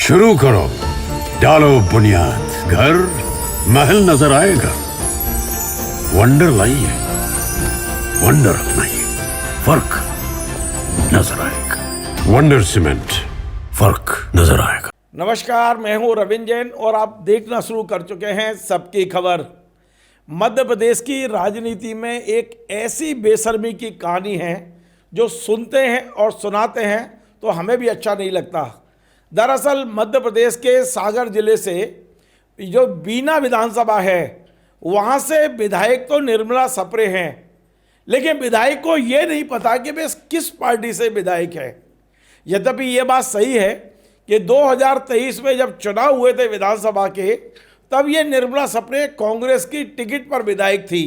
शुरू करो, डालो बुनियाद, घर महल नजर आएगा। वंडर लाइए, वंडर अपनाइए, फर्क नजर आएगा। वंडर सीमेंट, फर्क नजर आएगा। नमस्कार, मैं हूं रविंद्र जैन और आप देखना शुरू कर चुके हैं सबकी खबर। मध्य प्रदेश की राजनीति में एक ऐसी बेशर्मी की कहानी है जो सुनते हैं और सुनाते हैं तो हमें भी अच्छा नहीं लगता। दरअसल मध्य प्रदेश के सागर जिले से जो बीना विधानसभा है वहाँ से विधायक तो निर्मला सप्रे हैं, लेकिन विधायक को ये नहीं पता कि वे किस पार्टी से विधायक है। यद्यपि ये बात सही है कि 2023 में जब चुनाव हुए थे विधानसभा के, तब ये निर्मला सप्रे कांग्रेस की टिकट पर विधायक थी।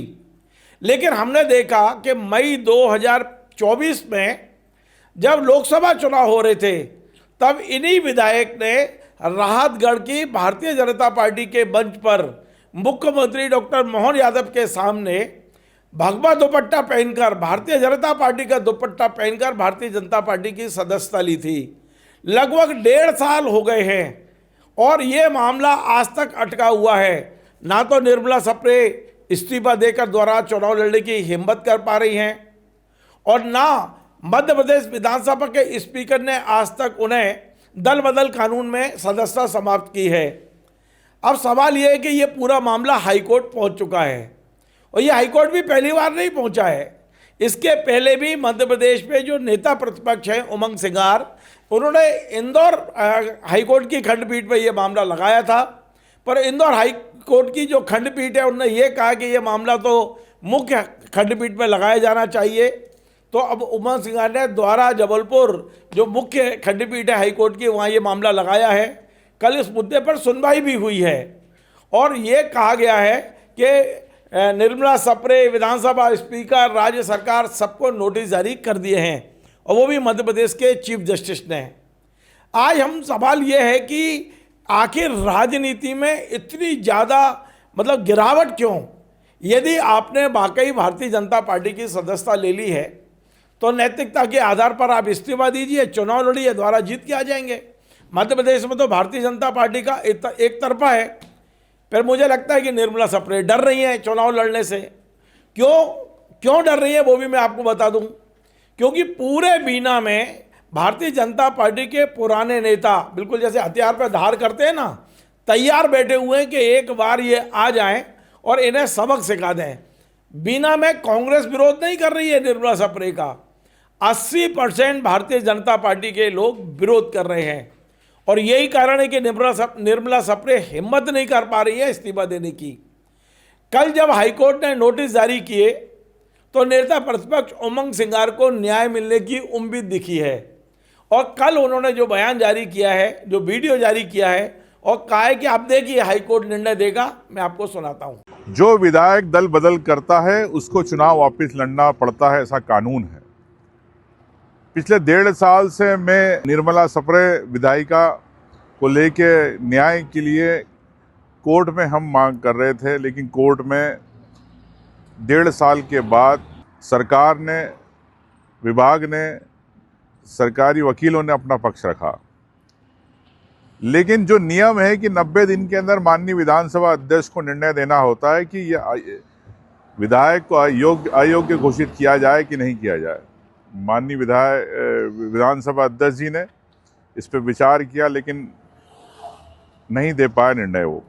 लेकिन हमने देखा कि मई 2024 में जब लोकसभा चुनाव हो रहे थे, तब इन्हीं विधायक ने राहतगढ़ की भारतीय जनता पार्टी के मंच पर मुख्यमंत्री डॉक्टर मोहन यादव के सामने भगवा दुपट्टा पहनकर, भारतीय जनता पार्टी का दुपट्टा पहनकर भारतीय जनता पार्टी की सदस्यता ली थी। लगभग 1.5 साल हो गए हैं और ये मामला आज तक अटका हुआ है। ना तो निर्मला सप्रे इस्तीफा देकर दोबारा चुनाव लड़ने की हिम्मत कर पा रही हैं और ना मध्य प्रदेश विधानसभा के स्पीकर ने आज तक उन्हें दल बदल कानून में सदस्यता समाप्त की है। अब सवाल यह है कि ये पूरा मामला हाईकोर्ट पहुंच चुका है और ये हाईकोर्ट भी पहली बार नहीं पहुंचा है। इसके पहले भी मध्य प्रदेश में जो नेता प्रतिपक्ष हैं उमंग सिंगार, उन्होंने इंदौर हाईकोर्ट की खंडपीठ में ये मामला लगाया था, पर इंदौर हाईकोर्ट की जो खंडपीठ है उन्होंने ये कहा कि ये मामला तो मुख्य खंडपीठ में लगाया जाना चाहिए। तो अब उमंग सिंगार ने द्वारा जबलपुर जो मुख्य खंडपीठ है हाईकोर्ट की, वहाँ ये मामला लगाया है। कल इस मुद्दे पर सुनवाई भी हुई है और ये कहा गया है कि निर्मला सप्रे, विधानसभा स्पीकर, राज्य सरकार सबको नोटिस जारी कर दिए हैं और वो भी मध्य प्रदेश के चीफ जस्टिस ने। आज हम सवाल ये है कि आखिर राजनीति में इतनी ज़्यादा गिरावट क्यों? यदि आपने वाकई भारतीय जनता पार्टी की सदस्यता ले ली है तो नैतिकता के आधार पर आप इस्तीफा दीजिए, चुनाव लड़िए, द्वारा जीत के आ जाएंगे। मध्य प्रदेश में तो भारतीय जनता पार्टी का एक तरफा है। फिर मुझे लगता है कि निर्मला सप्रे डर रही हैं चुनाव लड़ने से। क्यों डर रही है वो भी मैं आपको बता दूं। क्योंकि पूरे बीना में भारतीय जनता पार्टी के पुराने नेता बिल्कुल जैसे हथियार पर धार करते हैं ना, तैयार बैठे हुए हैं कि एक बार ये आ जाएं और इन्हें सबक सिखा दें। बीना में कांग्रेस विरोध नहीं कर रही है निर्मला सप्रे का, 80% भारतीय जनता पार्टी के लोग विरोध कर रहे हैं और यही कारण है कि निर्मला सप्रे हिम्मत नहीं कर पा रही है इस्तीफा देने की। कल जब हाईकोर्ट ने नोटिस जारी किए तो नेता प्रतिपक्ष उमंग सिंगार को न्याय मिलने की उम्मीद दिखी है और कल उन्होंने जो बयान जारी किया है, जो वीडियो जारी किया है और कहा है कि आप देखिए हाईकोर्ट निर्णय देगा। मैं आपको सुनाता हूं। जो विधायक दल बदल करता है उसको चुनाव वापस लड़ना पड़ता है, ऐसा कानून है। पिछले 1.5 साल से मैं निर्मला सप्रे विधायिका को लेके न्याय के लिए कोर्ट में हम मांग कर रहे थे, लेकिन कोर्ट में 1.5 साल के बाद सरकार ने, विभाग ने, सरकारी वकीलों ने अपना पक्ष रखा। लेकिन जो नियम है कि 90 दिन के अंदर माननीय विधानसभा अध्यक्ष को निर्णय देना होता है कि यह विधायक को अयोग्य घोषित किया जाए कि नहीं किया जाए। माननीय विधानसभा अध्यक्ष जी ने इस पर विचार किया लेकिन नहीं दे पाया निर्णय। वो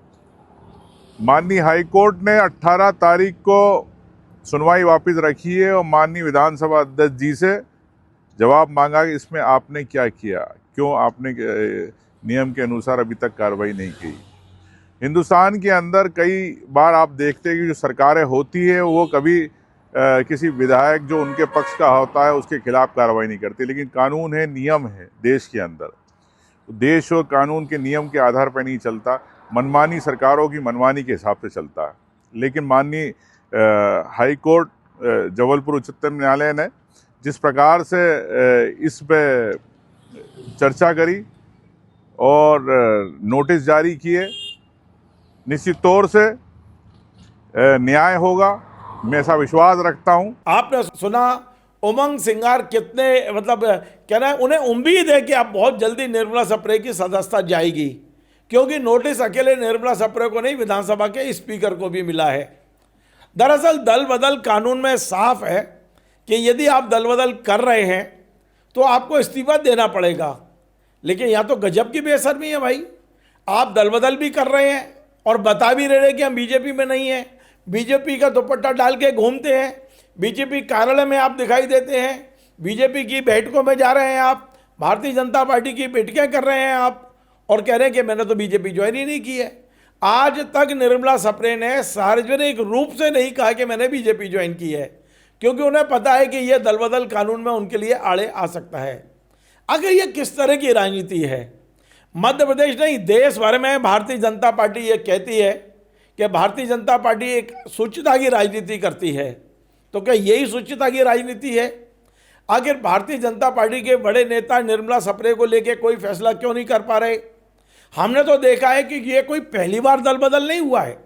माननीय हाईकोर्ट ने 18 तारीख को सुनवाई वापस रखी है और माननीय विधानसभा अध्यक्ष जी से जवाब मांगा कि इसमें आपने क्या किया, क्यों आपने नियम के अनुसार अभी तक कार्रवाई नहीं की। हिंदुस्तान के अंदर कई बार आप देखते हैं कि जो सरकारें होती है वो कभी किसी विधायक जो उनके पक्ष का होता है उसके खिलाफ कार्रवाई नहीं करती, लेकिन कानून है, नियम है देश के अंदर। देश और कानून के नियम के आधार पर नहीं चलता, मनमानी सरकारों की मनमानी के हिसाब से चलता है। लेकिन माननीय हाई कोर्ट जबलपुर उच्चतम न्यायालय ने जिस प्रकार से इस पे चर्चा करी और नोटिस जारी किए, निश्चित तौर से न्याय होगा, मैं ऐसा विश्वास रखता हूं। आपने सुना उमंग सिंगार कितने मतलब कहना है उन्हें उम्मीद है कि अब बहुत जल्दी निर्मला सप्रे की सदस्यता जाएगी, क्योंकि नोटिस अकेले निर्मला सप्रे को नहीं, विधानसभा के स्पीकर को भी मिला है। दरअसल दल बदल कानून में साफ है कि यदि आप दल बदल कर रहे हैं तो आपको इस्तीफा देना पड़ेगा। लेकिन यहाँ तो गजब की बेशर्मी है भाई, आप दल बदल भी कर रहे हैं और बता भी रहे हैं कि हम बीजेपी में नहीं हैं, बीजेपी का दुपट्टा डाल के घूमते हैं, बीजेपी कार्यालय में आप दिखाई देते हैं, बीजेपी की बैठकों में जा रहे हैं आप, भारतीय जनता पार्टी की बैठकें कर रहे हैं आप, और कह रहे हैं कि मैंने तो बीजेपी ज्वाइन ही नहीं की है। आज तक निर्मला सप्रे ने सार्वजनिक रूप से नहीं कहा कि मैंने बीजेपी ज्वाइन की है, क्योंकि उन्हें पता है कि यह दल बदल कानून में उनके लिए आड़े आ सकता है। अगर ये किस तरह की राजनीति है, मध्य प्रदेश नहीं देश भर में भारतीय जनता पार्टी ये कहती है कि भारतीय जनता पार्टी एक शुचिता की राजनीति करती है, तो क्या यही शुचिता की राजनीति है? आखिर भारतीय जनता पार्टी के बड़े नेता निर्मला सप्रे को लेकर कोई फैसला क्यों नहीं कर पा रहे? हमने तो देखा है कि ये कोई पहली बार दल बदल नहीं हुआ है।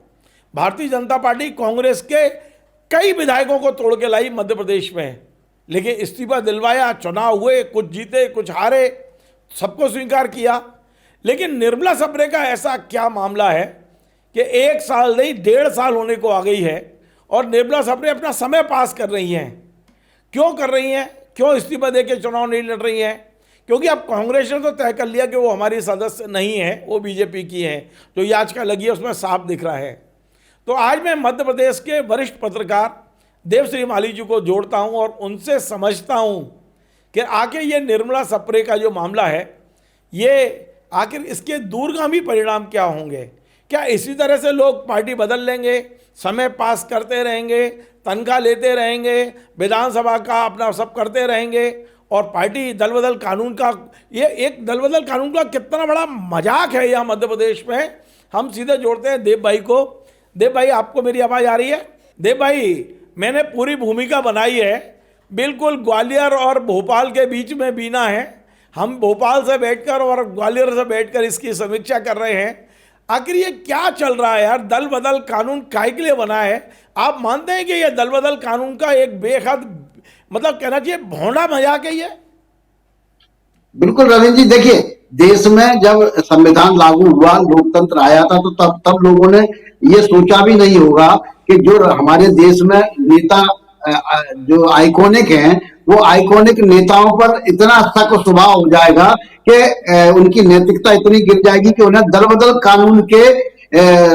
भारतीय जनता पार्टी कांग्रेस के कई विधायकों को तोड़ के लाई मध्य प्रदेश में, लेकिन इस्तीफा दिलवाया, चुनाव हुए, कुछ जीते कुछ हारे, सबको स्वीकार किया। लेकिन निर्मला सप्रे का ऐसा क्या मामला है कि 1 साल नहीं 1.5 साल होने को आ गई है और निर्मला सप्रे अपना समय पास कर रही हैं। क्यों कर रही हैं? क्यों इस्तीफा देके चुनाव नहीं लड़ रही हैं? क्योंकि अब कांग्रेस ने तो तय कर लिया कि वो हमारी सदस्य नहीं है, वो बीजेपी की है। जो याचिका लगी है उसमें साफ दिख रहा है। तो आज मैं मध्य प्रदेश के वरिष्ठ पत्रकार देवश्री माली जी को जोड़ता हूं और उनसे समझता हूं कि आखिर ये निर्मला सप्रे का जो मामला है, ये आखिर इसके दूरगामी परिणाम क्या होंगे? क्या इसी तरह से लोग पार्टी बदल लेंगे, समय पास करते रहेंगे, तनख्वाह लेते रहेंगे, विधानसभा का अपना सब करते रहेंगे और पार्टी दल बदल कानून का, ये एक दल बदल कानून का कितना बड़ा मजाक है यहाँ मध्य प्रदेश में। हम सीधे जोड़ते हैं देव भाई को। देव भाई, आपको मेरी आवाज़ आ रही है? देव भाई, मैंने पूरी भूमिका बनाई है, बिल्कुल ग्वालियर और भोपाल के बीच में बीना है। हम भोपाल से बैठकर और ग्वालियर से बैठकर इसकी समीक्षा कर रहे हैं। आखिर ये क्या चल रहा है यार? दल बदल कानून काहे के लिए बना है? आप मानते हैं कि ये दल बदल कानून का एक बेहद मतलब कहना चाहिए भोंडा मजाक है ये? बिल्कुल रविंद्र जी, देखिए देश में जब संविधान लागू हुआ, लोकतंत्र आया था, तो तब लोगों ने ये सोचा भी नहीं होगा कि जो हमारे देश में नेता जो आइकॉनिक हैं, वो आइकॉनिक नेताओं पर इतना अच्छा को स्वभाव हो जाएगा कि उनकी नैतिकता इतनी गिर जाएगी कि उन्हें दल बदल कानून के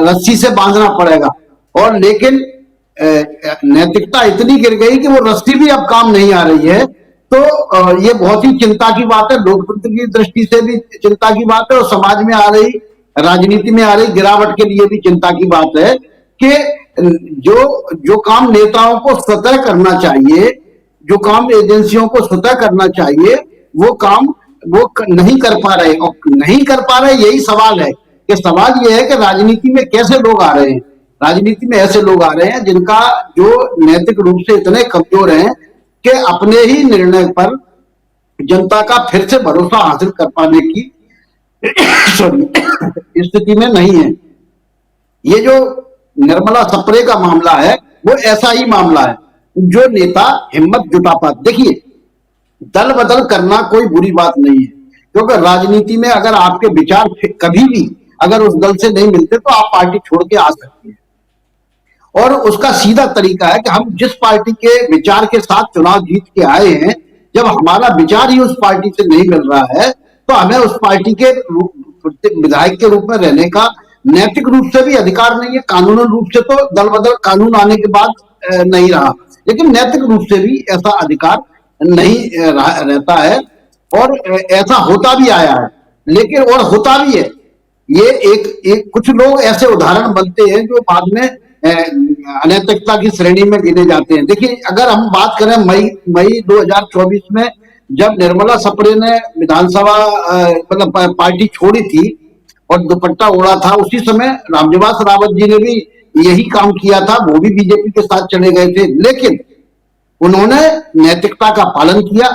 रस्सी से बांधना पड़ेगा। और लेकिन नैतिकता इतनी गिर गई कि वो रस्सी भी अब काम नहीं आ रही है। तो ये बहुत ही चिंता की बात है, लोकतंत्र की दृष्टि से भी चिंता की बात है और समाज में आ रही, राजनीति में आ रही गिरावट के लिए भी चिंता की बात है कि जो काम नेताओं को स्वतः करना चाहिए, जो काम एजेंसियों को स्वतः करना चाहिए, वो काम वो नहीं कर पा रहे। और नहीं कर पा रहे, यही सवाल है कि सवाल ये है कि राजनीति में कैसे लोग आ रहे हैं। राजनीति में ऐसे लोग आ रहे हैं जिनका जो नैतिक रूप से इतने कमजोर हैं कि अपने ही निर्णय पर जनता का फिर से भरोसा हासिल कर पाने की स्थिति में नहीं है। ये जो निर्मला सप्रे का मामला है वो ऐसा ही मामला है। जो नेता हिम्मत जुटा पाते, देखिए दल बदल करना कोई बुरी बात नहीं है, क्योंकि राजनीति में अगर आपके विचार कभी भी अगर उस दल से नहीं मिलते तो आप पार्टी छोड़ के आ सकते हैं। और उसका सीधा तरीका है कि हम जिस पार्टी के विचार के साथ चुनाव जीत के आए हैं, जब हमारा विचार ही उस पार्टी से नहीं मिल रहा है तो हमें उस पार्टी के विधायक के रूप में रहने का नैतिक रूप से भी अधिकार नहीं है। कानूनी रूप से तो दल बदल कानून आने के बाद नहीं रहा, लेकिन नैतिक रूप से भी ऐसा अधिकार नहीं रहता है और ऐसा होता भी आया है। लेकिन और होता भी है, ये एक कुछ लोग ऐसे उदाहरण बनते हैं जो बाद में अनैतिकता की श्रेणी में गिने जाते हैं। देखिए अगर हम बात करें मई 2024 में जब निर्मला सप्रे ने विधानसभा मतलब पार्टी छोड़ी थी और दुपट्टा ओढ़ा था, उसी समय रामनिवास रावत जी ने भी यही काम किया था, वो भी बीजेपी के साथ चले गए थे। लेकिन उन्होंने नैतिकता का पालन किया,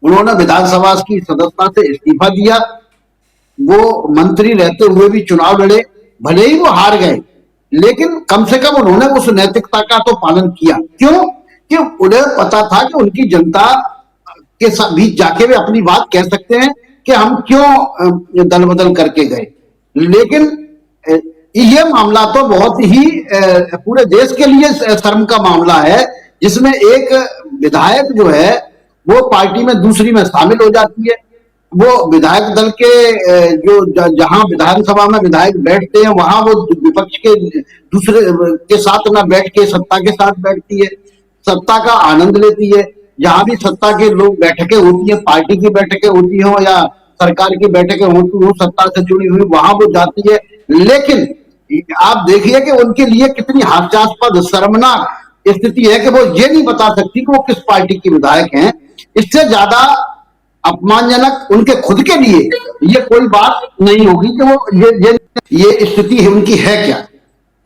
उन्होंने विधानसभा की सदस्यता से इस्तीफा दिया, वो मंत्री रहते हुए भी चुनाव लड़े, भले ही वो हार गए लेकिन कम से कम उन्होंने उस नैतिकता का तो पालन किया। क्यों? कि उन्हें पता था कि उनकी जनता के बीच जाके वे अपनी बात कह सकते हैं कि हम क्यों दल बदल करके गए। लेकिन ये मामला तो बहुत ही पूरे देश के लिए शर्म का मामला है, जिसमें एक विधायक जो है वो पार्टी में दूसरी में शामिल हो जाती है। वो विधायक दल के जो जहां विधानसभा में विधायक बैठते हैं वहां वो विपक्ष के दूसरे के साथ ना बैठ के सत्ता के साथ बैठती है, सत्ता का आनंद लेती है। जहां भी सत्ता के लोग बैठकें होती है, पार्टी की बैठकें होती हो या सरकार की बैठकें होती हो, सत्ता से जुड़ी हुई, वहां वो जाती है। लेकिन आप देखिए कि उनके लिए कितनी हास्यास्पद शर्मनाक स्थिति है कि वो ये नहीं बता सकती कि वो किस पार्टी की विधायक हैं। इससे ज्यादा अपमानजनक उनके खुद के लिए ये कोई बात नहीं होगी कि वो ये स्थिति है उनकी है क्या।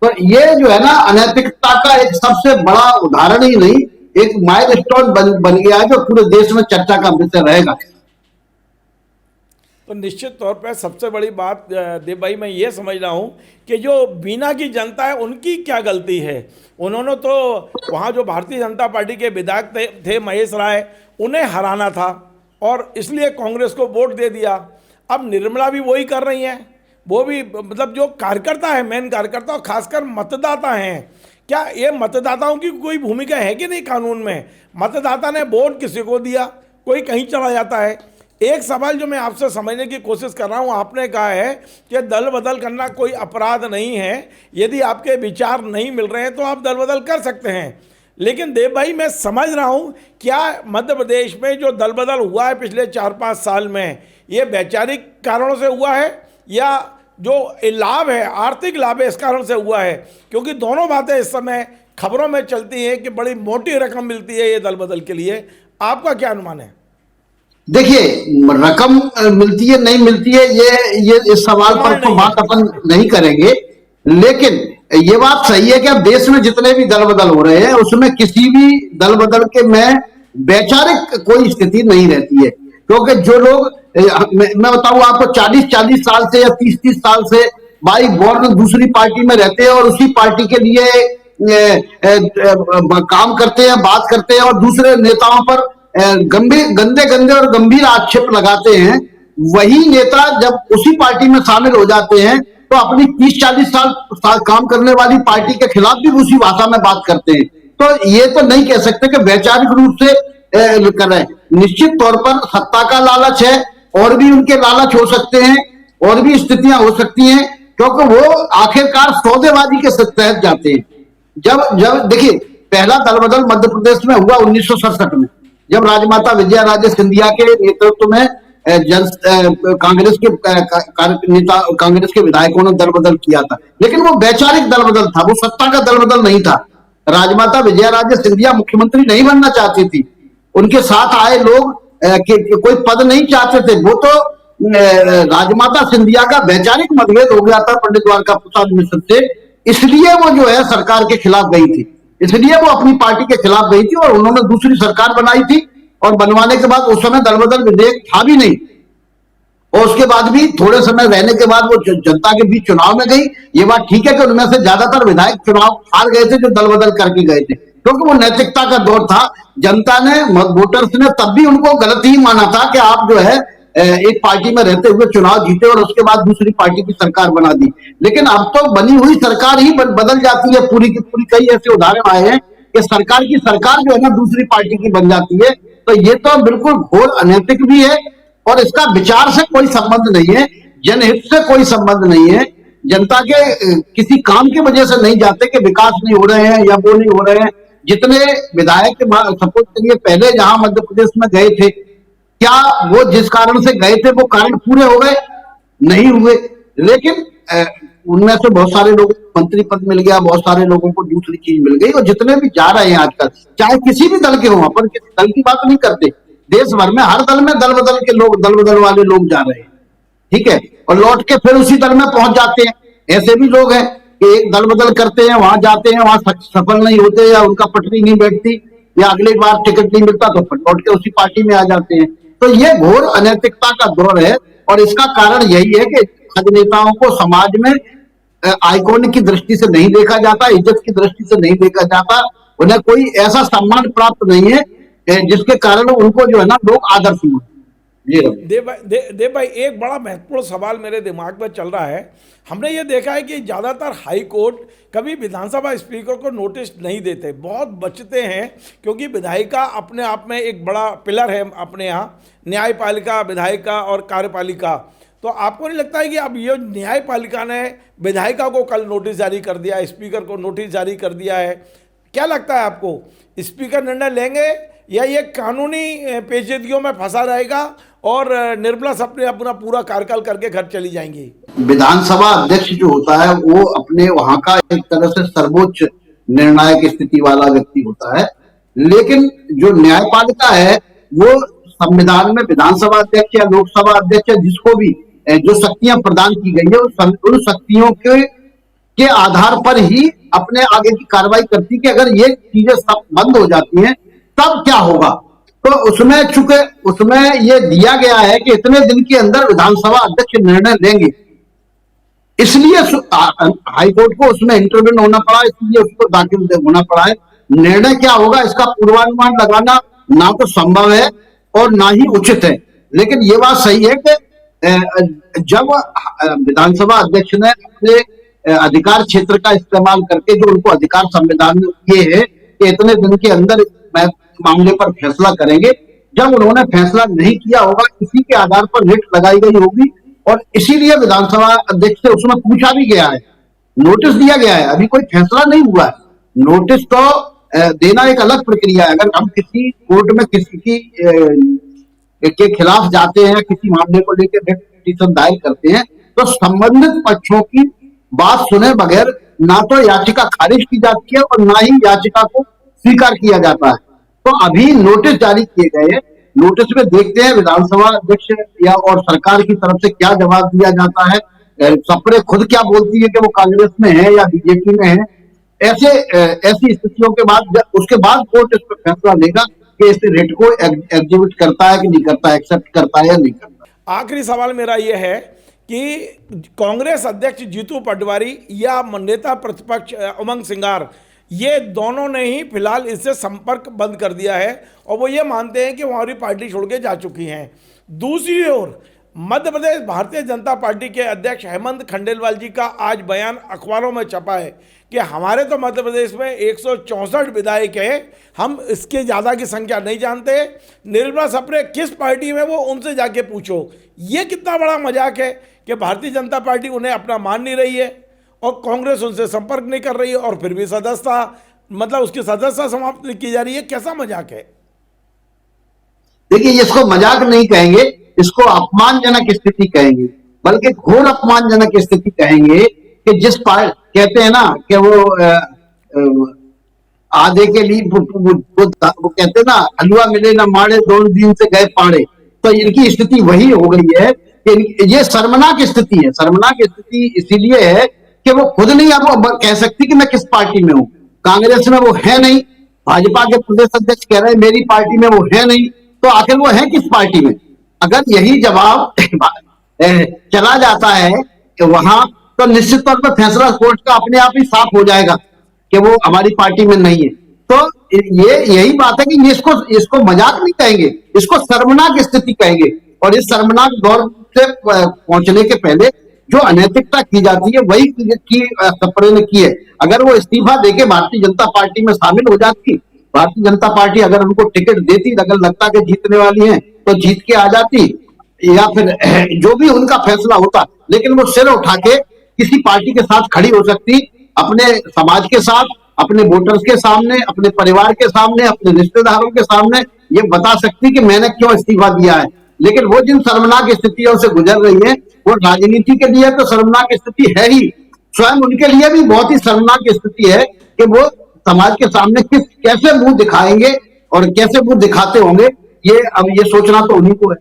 तो ये जो है ना अनैतिकता का एक सबसे बड़ा उदाहरण ही नहीं, एक माइलस्टोन बन गया है जो पूरे देश में चर्चा का विषय रहेगा। तो निश्चित तौर पर सबसे बड़ी बात देव भाई मैं ये समझ रहा हूँ कि जो बीना की जनता है उनकी क्या गलती है। उन्होंने तो वहाँ जो भारतीय जनता पार्टी के विधायक थे महेश राय, उन्हें हराना था और इसलिए कांग्रेस को वोट दे दिया। अब निर्मला भी वही कर रही हैं, वो भी मतलब जो कार्यकर्ता है, मेन कार्यकर्ता और खासकर मतदाता हैं। क्या ये मतदाताओं की कोई भूमिका है कि नहीं कानून में? मतदाता ने वोट किसी को दिया, कोई कहीं चला जाता है। एक सवाल जो मैं आपसे समझने की कोशिश कर रहा हूँ, आपने कहा है कि दल बदल करना कोई अपराध नहीं है, यदि आपके विचार नहीं मिल रहे हैं तो आप दल बदल कर सकते हैं। लेकिन देव भाई मैं समझ रहा हूँ, क्या मध्य प्रदेश में जो दल बदल हुआ है पिछले 4-5 साल में, ये वैचारिक कारणों से हुआ है या जो लाभ है, आर्थिक लाभ है, इस कारण से हुआ है? क्योंकि दोनों बातें इस समय खबरों में चलती हैं कि बड़ी मोटी रकम मिलती है ये दल बदल के लिए। आपका क्या अनुमान है? देखिए, रकम मिलती है नहीं मिलती है ये इस सवाल पर तो बात अपन नहीं करेंगे। लेकिन ये बात सही है कि अब देश में जितने भी दल बदल हो रहे हैं उसमें किसी भी दल बदल के में वैचारिक कोई स्थिति नहीं रहती है। क्योंकि जो लोग मैं बताऊं आपको 40-40 साल से या 30-30 साल से बाई बॉर्न दूसरी पार्टी में रहते हैं और उसी पार्टी के लिए काम करते हैं, बात करते हैं और दूसरे नेताओं पर गंदे और गंभीर आक्षेप लगाते हैं। वही नेता जब उसी पार्टी में शामिल हो जाते हैं तो अपनी 30-40 साल काम करने वाली पार्टी के खिलाफ भी उसी भाषा में बात करते हैं। तो ये तो नहीं कह सकते कि वैचारिक रूप से कर रहे हैं। निश्चित तौर पर सत्ता का लालच है, और भी उनके लालच हो सकते हैं, और भी स्थितियां हो सकती हैं, क्योंकि वो आखिरकार सौदेबाजी के तहत जाते हैं। जब देखिए, पहला दल बदल मध्य प्रदेश में हुआ 1967 में, जब राजमाता विजया राजे सिंधिया के नेतृत्व में कांग्रेस के विधायकों ने दल बदल किया था। लेकिन वो वैचारिक दल बदल था, वो सत्ता का दल बदल नहीं था। राजमाता विजया राजे सिंधिया मुख्यमंत्री नहीं बनना चाहती थी, उनके साथ आए लोग कोई पद नहीं चाहते थे। वो तो राजमाता सिंधिया का वैचारिक मतभेद हो गया था पंडित द्वारका प्रसाद मिश्र से, इसलिए वो जो है सरकार के खिलाफ गई थी, इसलिए वो अपनी पार्टी के खिलाफ गई थी और उन्होंने दूसरी सरकार बनाई थी। और बनवाने के बाद उस समय दल बदल विधेयक था भी नहीं, और उसके बाद भी थोड़े समय रहने के बाद वो जनता के बीच चुनाव में गई। ये बात ठीक है कि उनमें से ज्यादातर विधायक चुनाव हार गए थे जो दल बदल करके गए थे, क्योंकि वो नैतिकता का दौर था। जनता ने, वोटर्स ने तब भी उनको गलत ही माना था कि आप जो है एक पार्टी में रहते हुए चुनाव जीते और उसके बाद दूसरी पार्टी की सरकार बना दी। लेकिन अब तो बनी हुई सरकार ही बदल जाती है पूरी की पूरी। कई ऐसे उदाहरण आए हैं कि सरकार की सरकार जो है ना दूसरी पार्टी की बन जाती है। तो ये तो बिल्कुल घोर अनैतिक भी है और इसका विचार से कोई संबंध नहीं है, जनहित से कोई संबंध नहीं है। जनता के किसी काम की वजह से नहीं जाते कि विकास नहीं हो रहे हैं या वो नहीं हो रहे हैं। जितने विधायक सपोज करिए पहले जहां मध्य प्रदेश में गए थे, क्या वो जिस कारण से गए थे वो कारण पूरे हो गए? नहीं हुए। लेकिन उनमें से बहुत सारे लोगों को मंत्री पद मिल गया, बहुत सारे लोगों को दूसरी चीज मिल गई। और जितने भी जा रहे हैं आजकल, चाहे किसी भी दल के हों, अपन किसी दल की बात नहीं करते, देश भर में हर दल में दल बदल के लोग, दल बदल वाले लोग जा रहे हैं, ठीक है, और लौट के फिर उसी दल में पहुंच जाते हैं। ऐसे भी लोग हैं कि एक दल बदल करते हैं, वहां जाते हैं, वहां सफल नहीं होते या उनका पटरी नहीं बैठती या अगली बार टिकट नहीं मिलता तो लौट के उसी पार्टी में आ जाते हैं। तो ये घोर अनैतिकता का दौर है और इसका कारण यही है कि राजनेताओं को समाज में आइकॉन की दृष्टि से नहीं देखा जाता, इज्जत की दृष्टि से नहीं देखा जाता। उन्हें कोई ऐसा सम्मान प्राप्त नहीं है जिसके कारण उनको जो है ना लोग आदर समझते हैं। जी रवि। देव भाई, एक बड़ा महत्वपूर्ण सवाल मेरे दिमाग में चल रहा है। हमने ये देखा है कि ज़्यादातर हाई कोर्ट कभी विधानसभा स्पीकर को नोटिस नहीं देते, बहुत बचते हैं, क्योंकि विधायिका अपने आप में एक बड़ा पिलर है अपने यहाँ, न्यायपालिका, विधायिका और कार्यपालिका। तो आपको नहीं लगता है कि अब ये न्यायपालिका ने विधायिका को कल नोटिस जारी कर दिया, स्पीकर को नोटिस जारी कर दिया है, क्या लगता है आपको, स्पीकर निर्णय लेंगे या ये कानूनी पेचीदगियों में फंसा रहेगा और निर्मला सपने अपना पूरा कार्यकाल करके घर चली जाएंगी? विधानसभा अध्यक्ष जो होता है वो अपने वहां का एक तरह से सर्वोच्च निर्णायक स्थिति वाला व्यक्ति होता है, लेकिन जो न्यायपालिका है वो संविधान में विधानसभा अध्यक्ष या लोकसभा अध्यक्ष जिसको भी जो शक्तियां प्रदान की गई है उन शक्तियों के आधार पर ही अपने आगे की कार्रवाई करती है कि अगर ये चीजें सब बंद हो जाती हैं तब क्या होगा। तो उसमें चूंकि उसमें ये दिया गया है कि इतने दिन के अंदर विधानसभा अध्यक्ष निर्णय लेंगे, इसलिए हाईकोर्ट को उसमें इंटरवेन होना पड़ा, इसलिए उसको दाखिल होना पड़ा है। निर्णय क्या होगा इसका पूर्वानुमान लगाना ना तो संभव है और ना ही उचित है, लेकिन ये बात सही है कि जब विधानसभा अध्यक्ष ने अपने अधिकार क्षेत्र का इस्तेमाल करके जो उनको अधिकार संविधान में दिए हैं कि इतने दिन के अंदर मामले पर फैसला करेंगे, जब उन्होंने फैसला नहीं किया होगा इसी के आधार पर रिट लगाई गई होगी और इसीलिए विधानसभा अध्यक्ष से उसमें पूछा भी गया है, नोटिस दिया गया है, अभी कोई फैसला नहीं हुआ है। नोटिस तो देना एक अलग प्रक्रिया है। अगर हम किसी कोर्ट में किसी के खिलाफ जाते हैं, किसी मामले को लेकर रिट पिटीशन दायर करते हैं तो संबंधित पक्षों की बात सुने बगैर ना तो याचिका खारिज की जाती है और ना ही याचिका को स्वीकार किया जाता है। तो अभी नोटिस जारी किए गए हैं, नोटिस में देखते हैं विधानसभा अध्यक्ष या और सरकार की तरफ से क्या जवाब दिया जाता है। सप्रे खुद क्या बोलती है कि वो कांग्रेस में है या बीजेपी में है। ऐसी स्थितियों के बाद उसके बाद कोर्ट इस पर फैसला लेगा कि इस रेट को एग्जीक्यूट करता है कि नहीं करता, एक्सेप्ट करता है या नहीं करता। आखिरी सवाल मेरा यह है कि कांग्रेस अध्यक्ष जीतू पटवारी या नेता प्रतिपक्ष उमंग सिंगार, ये दोनों ने ही फिलहाल इससे संपर्क बंद कर दिया है और वो ये मानते हैं कि वो हमारी पार्टी छोड़ के जा चुकी हैं। दूसरी ओर मध्य प्रदेश भारतीय जनता पार्टी के अध्यक्ष हेमंत खंडेलवाल जी का आज बयान अखबारों में छपा है कि हमारे तो मध्य प्रदेश में 164 विधायक हैं, हम इसके ज़्यादा की संख्या नहीं जानते, निर्मला सप्रे किस पार्टी में वो उनसे जाके पूछो। ये कितना बड़ा मजाक है कि भारतीय जनता पार्टी उन्हें अपना मान नहीं रही है और कांग्रेस उनसे संपर्क नहीं कर रही है और फिर भी सदस्यता, मतलब उसकी सदस्यता समाप्त नहीं की जा रही है। कैसा मजाक है? देखिए, इसको मजाक नहीं कहेंगे, इसको अपमानजनक स्थिति कहेंगे, बल्कि घोर अपमानजनक स्थिति कहेंगे कि जिस कहते हैं ना कि वो आधे के लिए वो कहते हैं ना हलवा मिले ना माड़े दोनों दिन से गए पाड़े, तो इनकी स्थिति वही हो गई है कि ये शर्मनाक स्थिति है। शर्मनाक स्थिति इसीलिए है कि वो खुद नहीं अब कह सकती कि मैं किस पार्टी में हूं। कांग्रेस में वो है नहीं, भाजपा के प्रदेश अध्यक्ष कह रहे हैं मेरी पार्टी में वो है नहीं, तो आखिर वो है किस पार्टी में? अगर यही जवाब चला जाता है कि वहां, तो निश्चित तौर पर फैसला कोर्ट का अपने आप ही साफ हो जाएगा कि वो हमारी पार्टी में नहीं है। तो ये यही बात है कि इसको मजाक नहीं कहेंगे, इसको शर्मनाक स्थिति कहेंगे। और इस शर्मनाक दौर से पहुंचने के पहले जो अनैतिकता की जाती है वही की सप्रे ने की है। अगर वो इस्तीफा देके भारतीय जनता पार्टी में शामिल हो जाती, भारतीय जनता पार्टी अगर उनको टिकट देती, अगर लगता कि जीतने वाली है तो जीत के आ जाती, या फिर जो भी उनका फैसला होता, लेकिन वो सिर उठा के किसी पार्टी के साथ खड़ी हो सकती, अपने समाज के साथ, अपने वोटर्स के सामने, अपने परिवार के सामने, अपने रिश्तेदारों के सामने ये बता सकती कि मैंने क्यों इस्तीफा दिया है। लेकिन वो जिन शर्मनाक स्थितियों से गुजर रही है वो राजनीति के लिए तो शर्मनाक स्थिति है ही, स्वयं उनके लिए भी बहुत ही शर्मनाक स्थिति है कि वो समाज के सामने कैसे मुंह दिखाएंगे और कैसे मुंह दिखाते होंगे, ये अब ये सोचना तो उन्हीं को है।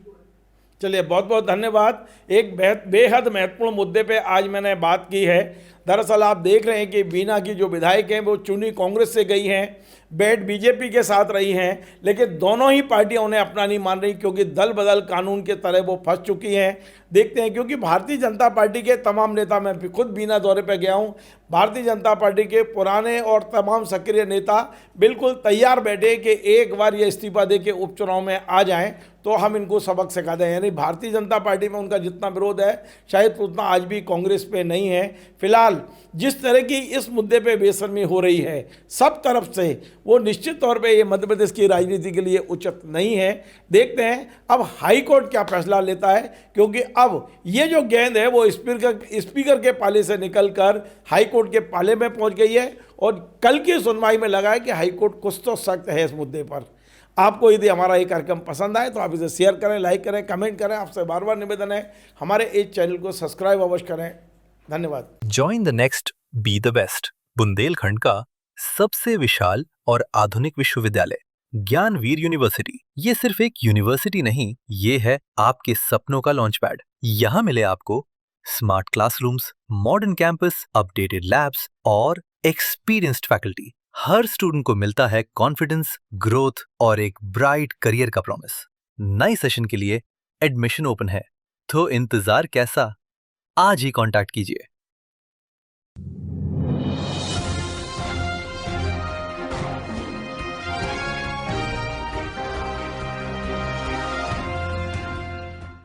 चलिए, बहुत बहुत धन्यवाद। एक बेहद महत्वपूर्ण मुद्दे पे आज मैंने बात की है। दरअसल आप देख रहे हैं कि बीना की जो विधायक हैं वो चुनी कांग्रेस से गई हैं, बैठ बीजेपी के साथ रही हैं, लेकिन दोनों ही पार्टियां उन्हें अपना नहीं मान रही, क्योंकि दल बदल कानून के तरह वो फंस चुकी हैं। देखते हैं, क्योंकि भारतीय जनता पार्टी के तमाम नेता, मैं खुद बीना दौरे पर गया हूं, भारतीय जनता पार्टी के पुराने और तमाम सक्रिय नेता बिल्कुल तैयार बैठे कि एक बार ये इस्तीफा दे के उपचुनाव में आ जाएं तो हम इनको सबक सिखा दें। यानी भारतीय जनता पार्टी में उनका जितना विरोध है शायद उतना आज भी कांग्रेस पे नहीं है। फिलहाल जिस तरह की इस मुद्दे पे बेशर्मी हो रही है सब तरफ से, वो निश्चित तौर पे ये मध्य प्रदेश की राजनीति के लिए उचित नहीं है। देखते हैं अब हाई कोर्ट क्या फैसला लेता है, क्योंकि अब ये जो गेंद है वो स्पीकर के पाले से निकलकर हाई कोर्ट के पाले में पहुंच गई है, और कल की सुनवाई में लगा है कि हाई कोर्ट कुछ तो सख्त है इस मुद्दे पर। आपको यदि हमारा ये कार्यक्रम पसंद आए तो आप इसे शेयर करें, लाइक करें, कमेंट करें। आपसे बार बार निवेदन है हमारे इस चैनल को सब्सक्राइब अवश्य करें। धन्यवाद। Join the next be the best. Bundelkhand का सबसे विशाल और आधुनिक विश्वविद्यालय ज्ञानवीर यूनिवर्सिटी। ये सिर्फ एक यूनिवर्सिटी नहीं, ये है आपके सपनों का लॉन्च पैड। यहाँ मिले आपको smart classrooms, modern campus, updated labs और एक्सपीरियंस्ड फैकल्टी। हर स्टूडेंट को मिलता है कॉन्फिडेंस, ग्रोथ और एक ब्राइट करियर का प्रॉमिस। नए सेशन के लिए एडमिशन ओपन है, तो इंतजार कैसा? आज ही कांटेक्ट कीजिए।